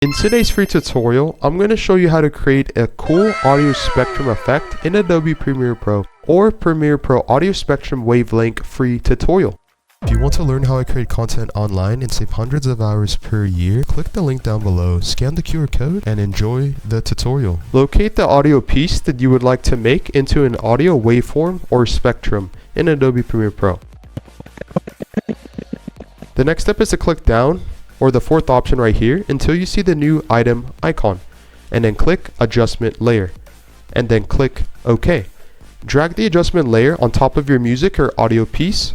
In today's free tutorial, I'm going to show you how to create a cool audio spectrum effect in Adobe Premiere Pro or Premiere Pro Audio Spectrum Wavelength free tutorial. If you want to learn how I create content online and save hundreds of hours per year, click the link down below, scan the QR code, and enjoy the tutorial. Locate the audio piece that you would like to make into an audio waveform or spectrum in Adobe Premiere Pro. The next step is to click down, or the fourth option right here, until you see the new item icon, and then click adjustment layer, and then click OK. Drag the adjustment layer on top of your music or audio piece.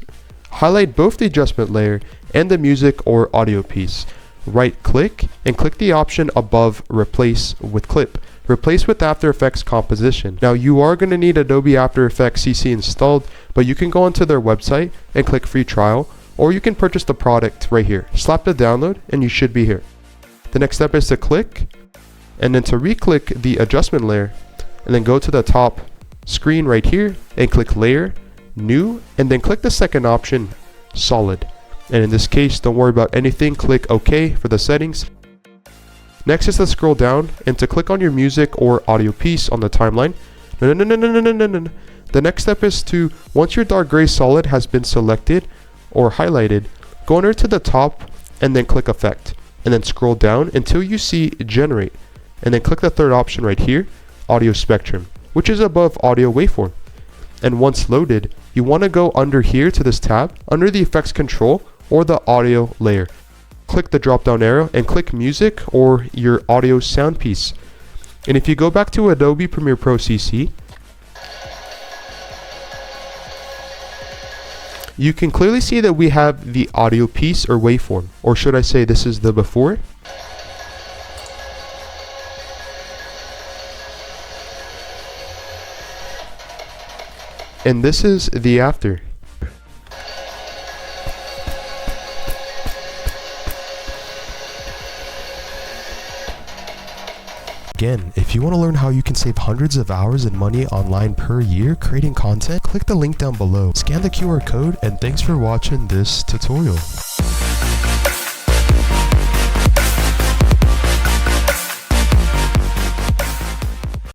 Highlight both the adjustment layer and the music or audio piece. Right click and click the option above replace with clip. Replace with After Effects composition. Now you are going to need Adobe After Effects CC installed, but you can go onto their website and click free trial, or you can purchase the product right here. Slap the download and you should be here. The next step is to click and then to re-click the adjustment layer, and then go to the top screen right here and click layer, new, and then click the second option, solid. And in this case, don't worry about anything, click OK for the settings. Next is to scroll down and to click on your music or audio piece on the timeline. No. The next step is to, once your dark gray solid has been selected or highlighted, go under to the top and then click effect, and then scroll down until you see generate, and then click the third option right here, audio spectrum, which is above audio waveform. And once loaded, you want to go under here to this tab under the effects control or the audio layer. Click the drop down arrow and click music or your audio sound piece. And if you go back to Adobe Premiere Pro CC, you can clearly see that we have the audio piece or waveform, or should I say this is the before. And this is the after. Again, if you want to learn how you can save hundreds of hours and money online per year creating content, click the link down below, scan the QR code, and thanks for watching this tutorial.